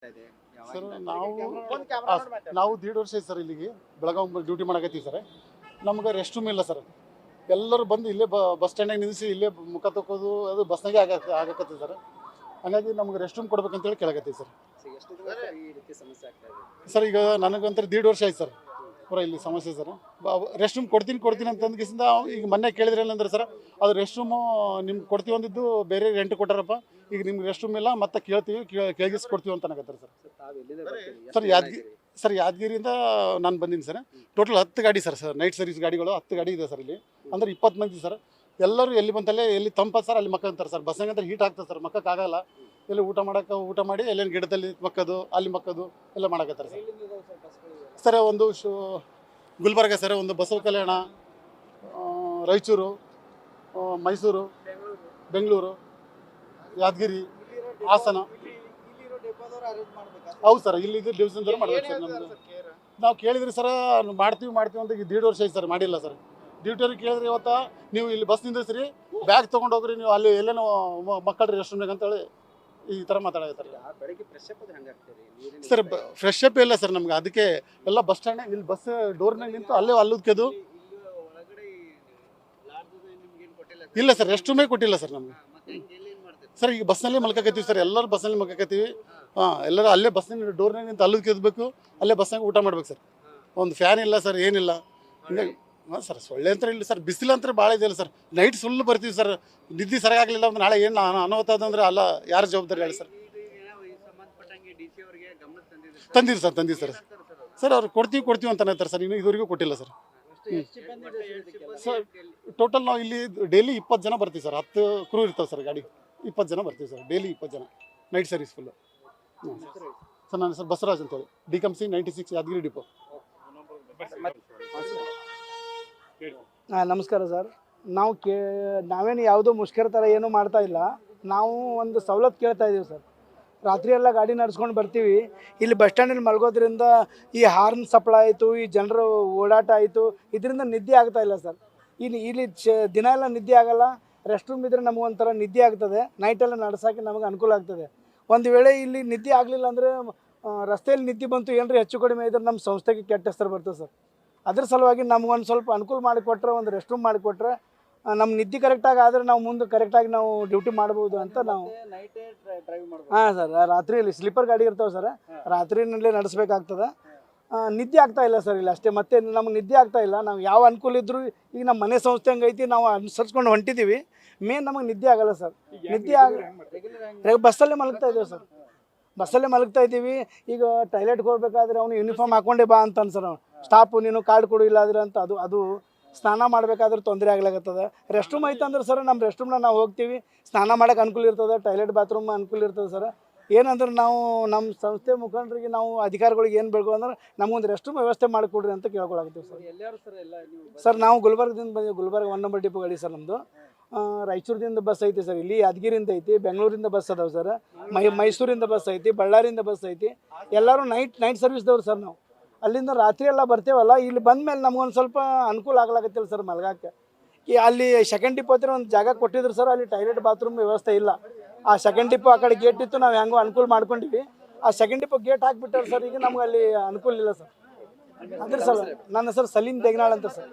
ಇದೆ ಸರ್ ಯಾವಾಗಿಂದ ನಾವು 1.5 ವರ್ಷ ಆಯ್ತು ಸರ್ ಇಲ್ಲಿಗೆ ಬೆಳಗಾವಿ ಡ್ಯೂಟಿ ಮಾಡಕತ್ತೀವಿ ಸರ್. ನಮ್ಗೆ ರೆಸ್ಟ್ ರೂಮ್ ಇಲ್ಲ ಸರ್. ಎಲ್ಲರೂ ಬಂದು ಇಲ್ಲೇ ಬಸ್ ಸ್ಟ್ಯಾಂಡಾಗ ನಿಲ್ಲಿಸಿ ಇಲ್ಲೇ ಮುಖ ತಕ್ಕೋದು ಅದು ಬಸ್ನಾಗೆ ಆಗಕತ್ತೀವಿ ಸರ್. ಹಾಗಾಗಿ ನಮ್ಗೆ ರೆಸ್ಟ್ ರೂಮ್ ಕೊಡ್ಬೇಕಂತೇಳಿ ಕೇಳಕತ್ತೀವಿ ಸರ್. ಎಷ್ಟು ದಿನ ಈ ರೀತಿ ಸಮಸ್ಯೆ ಆಗ್ತಾ ಇದೆ? ಸರ್ ಈಗ ನನಗಂತರ 1.5 ವರ್ಷ ಆಯ್ತು ಸರ್ ಪೂರ ಇಲ್ಲಿ ಸಮಸ್ಯೆ ಸರ್. ರೆಸ್ಟ್ ರೂಮ್ ಕೊಡ್ತೀನಿ ಅಂತಂದ್ಕಿಸಿಂದ ಈಗ ಮೊನ್ನೆ ಕೇಳಿದ್ರೆ ಏನಂದ್ರೆ ಸರ್, ಅದು ರೆಸ್ಟ್ ರೂಮು ನಿಮ್ಗೆ ಕೊಡ್ತೀವಿ ಅಂದಿದ್ದು ಬೇರೆ ರೆಂಟ್ ಕೊಟ್ಟಾರಪ್ಪ, ಈಗ ನಿಮ್ಗೆ ರೆಸ್ಟ್ ರೂಮ್ ಇಲ್ಲ ಮತ್ತೆ ಕೇಳ್ತೀವಿ ಕೇಳಿಸಿ ಕೊಡ್ತೀವಿ ಅಂತ ಅನ್ನಕತ್ತಾರೆ ಸರ್. ತಾವು ಎಲ್ಲಿಂದ ಬರ್ತೀರಿ? ಸರ್ ಯಾದಗಿರಿಯಿಂದ ನಾನು ಬಂದೀನಿ ಸರ್. ಟೋಟಲ್ 10 ಗಾಡಿ ಸರ್ ನೈಟ್ ಸರ್ವಿಸ್ ಗಾಡಿಗಳು 10 ಗಾಡಿ ಇದೆ ಸರ್ ಇಲ್ಲಿ. ಅಂದ್ರೆ 20 ಮಂದಿ ಸರ್. ಎಲ್ಲರೂ ಎಲ್ಲಿ ಬಂತಲ್ಲೇ ಎಲ್ಲಿ ತಂಪ ಸರ್ ಅಲ್ಲಿ ಮಕ್ಕಂತಾರೆ ಸರ್. ಬಸ್ಸಾಗ ಅಂದ್ರೆ ಹೀಟ್ ಆಗ್ತದೆ ಸರ್, ಮಕ್ಕಕ್ಕಾಗಲ್ಲ. ಎಲ್ಲಿ ಊಟ ಮಾಡಿ ಎಲ್ಲೇನು ಗಿಡದಲ್ಲಿ ಮಕ್ಕದು ಅಲ್ಲಿ ಮಕ್ಕದು ಎಲ್ಲ ಮಾಡಕತ್ತಾರೆ ಸರ್. ಸರ್ ಒಂದು ಗುಲ್ಬರ್ಗ ಸರ್, ಒಂದು ಬಸವ ಕಲ್ಯಾಣ, ರಾಯಚೂರು, ಮೈಸೂರು, ಬೆಂಗಳೂರು, ಯಾದಗಿರಿ, ಹಾಸನ. ಹೌದು ಸರ್, ಇಲ್ಲಿ ಡಿವಿಷನ್ದವ್ರು ಮಾಡ್ಬೇಕು ಸರ್. ನಮ್ದು ನಾವು ಕೇಳಿದ್ರಿ ಸರ್, ಮಾಡ್ತೀವಿ ಅಂತ ಈಗ 1.5 ವರ್ಷ ಆಯ್ತು ಸರ್, ಮಾಡಿಲ್ಲ ಸರ್. ಡ್ಯೂಟಿಯವ್ರಿಗೆ ಕೇಳಿದ್ರಿ ಇವತ್ತು ನೀವು ಇಲ್ಲಿ ಬಸ್ ನಿಂದಿಸ್ರಿ, ಬ್ಯಾಗ್ ತೊಗೊಂಡು ಹೋಗ್ರಿ, ನೀವು ಅಲ್ಲಿ ಎಲ್ಲೇನೋ ಮಕ್ಕಳ್ರಿ ರೆಸ್ಟ್ ರೂಮ್ನಾಗ ಅಂತೇಳಿ ಈ ಥರ ಮಾತಾಡಕತ್ತಾರೆ ಬೆಳಗ್ಗೆ ಫ್ರೆಶ್ ಅಪ್ ಹೆಂಗಾಗ್ತೀರಿ? ಸರ್. ಫ್ರೆಶ್ ಅಪ್ ಇಲ್ಲ ಸರ್ ನಮ್ಗೆ. ಅದಕ್ಕೆ ಎಲ್ಲ ಬಸ್ ಸ್ಟ್ಯಾಂಡ್ ಇಲ್ಲಿ ಬಸ್ ಡೋರ್ನಾಗ ನಿಂತು ಅಲ್ಲದಕ್ಕೆದು ಇಲ್ಲ ಸರ್, ರೆಸ್ಟ್ ರೂಮೇ ಕೊಟ್ಟಿಲ್ಲ ಸರ್ ನಮ್ಗೆ. ಸರ್ ಈಗ ಬಸ್ನಲ್ಲೇ ಮಲ್ಕಕತ್ತೀವಿ ಸರ್, ಎಲ್ಲರೂ ಬಸ್ನಲ್ಲಿ ಮಲ್ಕಕತ್ತೀವಿ. ಎಲ್ಲರೂ ಅಲ್ಲೇ ಬಸ್ಸಿನ ಡೋರ್ನಾಗ ನಿಂತು ಅಲ್ಲದ ಕೆದಬೇಕು, ಅಲ್ಲೇ ಬಸ್ನಾಗ ಊಟ ಮಾಡ್ಬೇಕು ಸರ್. ಒಂದು ಫ್ಯಾನ್ ಇಲ್ಲ ಸರ್, ಏನಿಲ್ಲ. ಹಿಂಗಾಗಿ ಸರ್ ಸೊಳ್ಳೆ ಅಂತ ಇಲ್ಲ ಸರ್, ಬಿಸಿಲು ಅಂತ ಭಾಳ ಇದೆಯಲ್ಲ ಸರ್. ನೈಟ್ ಸುಳ್ಳು ಬರ್ತೀವಿ ಸರ್, ನಿದ್ದೆ ಸರಿಯಾಗಲಿಲ್ಲ ಅಂದ್ರೆ ನಾಳೆ ಏನು ಅನಾಹುತ ಅಂದ್ರೆ ಅಲ್ಲ, ಯಾರು ಜವಾಬ್ದಾರಿ ಹೇಳಿ ಸರ್. ತಂದಿರಿ ಸರ್. ಸರ್ ಅವ್ರು ಕೊಡ್ತೀವಿ ಅಂತ ಹೇಳ್ತಾರೆ ಸರ್, ಇನ್ನು ಇದುವರೆಗೂ ಕೊಟ್ಟಿಲ್ಲ ಸರ್. ಸರ್ ಟೋಟಲ್ ನಾವು ಇಲ್ಲಿ ಡೈಲಿ 20 ಜನ ಬರ್ತೀವಿ ಸರ್. 10 ಕ್ರೂ ಇರ್ತಾವೆ ಸರ್ ಗಾಡಿ. 20 ಜನ ಬರ್ತೀವಿ ಸರ್, ಡೈಲಿ 20 ಜನ ನೈಟ್ ಸರ್ವಿಸ್ ಫುಲ್ಲು. ಸರ್ ನಾನು ಸರ್ ಬಸವರಾಜ್ ಅಂತೇಳಿ, DCMC 96 ಯಾದಗಿರಿ ಡಿಪೋ. ನಮಸ್ಕಾರ ಸರ್. ನಾವೇನು ಯಾವುದೋ ಮುಷ್ಕರ ಥರ ಏನೂ ಮಾಡ್ತಾ ಇಲ್ಲ. ನಾವು ಒಂದು ಸವಲತ್ತು ಕೇಳ್ತಾ ಇದ್ದೀವಿ ಸರ್. ರಾತ್ರಿ ಎಲ್ಲ ಗಾಡಿ ನಡೆಸ್ಕೊಂಡು ಬರ್ತೀವಿ. ಇಲ್ಲಿ ಬಸ್ ಸ್ಟ್ಯಾಂಡಲ್ಲಿ ಮಲಗೋದ್ರಿಂದ ಈ ಹಾರ್ನ್ ಸಪ್ಳ ಆಯಿತು, ಈ ಜನರು ಓಡಾಟ ಆಯಿತು, ಇದರಿಂದ ನಿದ್ದೆ ಆಗ್ತಾ ಇಲ್ಲ ಸರ್. ಇಲ್ಲಿ ದಿನ ಎಲ್ಲ ನಿದ್ದೆ ಆಗಲ್ಲ. ರೆಸ್ಟ್ ರೂಮ್ ಇದ್ದರೆ ನಮಗೊಂಥರ ನಿದ್ದೆ ಆಗ್ತದೆ. ನೈಟೆಲ್ಲ ನಡ್ಸೋಕ್ಕೆ ನಮಗೆ ಅನುಕೂಲ ಆಗ್ತದೆ. ಒಂದು ವೇಳೆ ಇಲ್ಲಿ ನಿದ್ದೆ ಆಗಲಿಲ್ಲ ಅಂದರೆ ರಸ್ತೆಯಲ್ಲಿ ನಿದ್ದೆ ಬಂತು ಏನರ ಹೆಚ್ಚು ಕಡಿಮೆ ಇದ್ರೆ ನಮ್ಮ ಸಂಸ್ಥೆಗೆ ಕೆಟ್ಟ ಹೆಸರು ಬರ್ತದೆ ಸರ್. ಅದ್ರ ಸಲುವಾಗಿ ನಮ್ಗೊಂದು ಸ್ವಲ್ಪ ಅನುಕೂಲ ಮಾಡಿಕೊಟ್ರೆ, ಒಂದು ರೆಸ್ಟ್ ರೂಮ್ ಮಾಡಿಕೊಟ್ರೆ ನಮ್ಮ ನಿದ್ದೆ ಕರೆಕ್ಟಾಗಿ ಆದರೆ ನಾವು ಮುಂದೆ ಕರೆಕ್ಟಾಗಿ ನಾವು ಡ್ಯೂಟಿ ಮಾಡ್ಬೋದು ಅಂತ ನಾವು. ಹಾಂ ಸರ್, ರಾತ್ರಿಯಲ್ಲಿ ಸ್ಲೀಪರ್ ಗಾಡಿ ಇರ್ತಾವೆ ಸರ್, ರಾತ್ರಿನಲ್ಲೇ ನಡೆಸ್ಬೇಕಾಗ್ತದೆ. ನಿದ್ದೆ ಆಗ್ತಾ ಇಲ್ಲ ಸರ್ ಇಲ್ಲಿ ಅಷ್ಟೇ, ಮತ್ತೆ ನಮ್ಗೆ ನಿದ್ದೆ ಆಗ್ತಾ ಇಲ್ಲ. ನಾವು ಯಾವ ಅನುಕೂಲ ಇದ್ದರೂ ಈಗ ನಮ್ಮ ಮನೆ ಸಂಸ್ಥೆ ಹಂಗೈತಿ, ನಾವು ಅನುಸರಿಸ್ಕೊಂಡು ಹೊಂಟಿದ್ದೀವಿ. ಮೇನ್ ನಮಗೆ ನಿದ್ದೆ ಆಗಲ್ಲ ಸರ್. ನಿದ್ದೆ ಬಸ್ಸಲ್ಲೇ ಮಲಗ್ತಾ ಇದ್ದೀವಿ ಸರ್, ಬಸ್ಸಲ್ಲೇ ಮಲಗ್ತಾ ಇದ್ದೀವಿ. ಈಗ ಟಾಯ್ಲೆಟ್ಗೆ ಹೋಗ್ಬೇಕಾದ್ರೆ ಅವನು ಯೂನಿಫಾರ್ಮ್ ಹಾಕ್ಕೊಂಡೇ ಬಾ ಅಂತ ಸರ್. ಸ್ಟಾಫು ನೀನು ಕಾರ್ಡ್ ಕೊಡು ಇಲ್ಲಾದ್ರೆ ಅಂತ ಅದು ಸ್ನಾನ ಮಾಡಬೇಕಾದ್ರೆ ತೊಂದರೆ ಆಗ್ಲಾಗತ್ತದ. ರೆಸ್ಟ್ ರೂಮ್ ಐತೆ ಅಂದ್ರೆ ಸರ್, ನಮ್ಮ ರೆಸ್ಟ್ ರೂಮ್ನಾಗ ನಾವು ಹೋಗ್ತೀವಿ, ಸ್ನಾನ ಮಾಡೋಕೆ ಅನುಕೂಲ ಇರ್ತದೆ, ಟಾಯ್ಲೆಟ್ ಬಾತ್ರೂಮ್ ಅನುಕೂಲ ಇರ್ತದೆ ಸರ್. ಏನಂದ್ರೆ ನಾವು ನಮ್ಮ ಸಂಸ್ಥೆ ಮುಖಂಡರಿಗೆ ನಾವು ಅಧಿಕಾರಿಗಳಿಗೆ ಏನು ಬೇಕು ಅಂದ್ರೆ ನಮಗೊಂದು ರೆಸ್ಟ್ ರೂಮ್ ವ್ಯವಸ್ಥೆ ಮಾಡಿಕೊಡ್ರಿ ಅಂತ ಕೇಳ್ಕೊಳಕತ್ತೀವಿ ಸರ್. ಸರ್ ನಾವು ಗುಲ್ಬರ್ಗದಿಂದ ಬಂದೀವಿ. ಗುಲ್ಬರ್ಗ 1 ನಂಬರ್ ಡಿಪೋ ಗಾಡಿ ಸರ್ ನಮ್ಮದು. ರಾಯಚೂರಿಂದ ಬಸ್ ಐತಿ ಸರ್, ಇಲ್ಲಿ ಯಾದಗಿರಿಂದ ಐತಿ, ಬೆಂಗಳೂರಿಂದ ಬಸ್ ಅದಾವೆ ಸರ್, ಮೈಸೂರಿಂದ ಬಸ್ ಐತಿ, ಬಳ್ಳಾರಿಯಿಂದ ಬಸ್ ಐತಿ. ಎಲ್ಲರೂ ನೈಟ್ ಸರ್ವಿಸ್ದವ್ರು ಸರ್. ನಾವು ಅಲ್ಲಿಂದ ರಾತ್ರಿ ಎಲ್ಲ ಬರ್ತೇವಲ್ಲ, ಇಲ್ಲಿ ಬಂದ ಮೇಲೆ ನಮಗೊಂದು ಸ್ವಲ್ಪ ಅನುಕೂಲ ಆಗ್ಲಾಗತ್ತಿಲ್ಲ ಸರ್ ಮಲ್ಗಕ್ಕೆ. ಅಲ್ಲಿ ಸೆಕೆಂಡ್ ಡಿಪೋ ಹತ್ರ ಒಂದು ಜಾಗ ಕೊಟ್ಟಿದ್ರು ಸರ್, ಅಲ್ಲಿ ಟಾಯ್ಲೆಟ್ ಬಾತ್ರೂಮ್ ವ್ಯವಸ್ಥೆ ಇಲ್ಲ. ಆ ಸೆಕೆಂಡ್ ಡಿಪೋ ಆ ಕಡೆ ಗೇಟ್ ಇತ್ತು, ನಾವು ಹೆಂಗೋ ಅನುಕೂಲ ಮಾಡ್ಕೊಂಡಿವಿ. ಆ ಸೆಕೆಂಡ್ ಡಿಪೋ ಗೇಟ್ ಹಾಕಿಬಿಟ್ಟಾರೆ ಸರ್. ಈಗ ನಮ್ಗೆ ಅಲ್ಲಿ ಅನುಕೂಲ ಇಲ್ಲ ಸರ್. ಅದ್ರ ಸರ್ ನನ್ನ ಹೆಸರು ಸಲೀಂ ದೇಗನಾಳ್ ಅಂತ ಸರ್.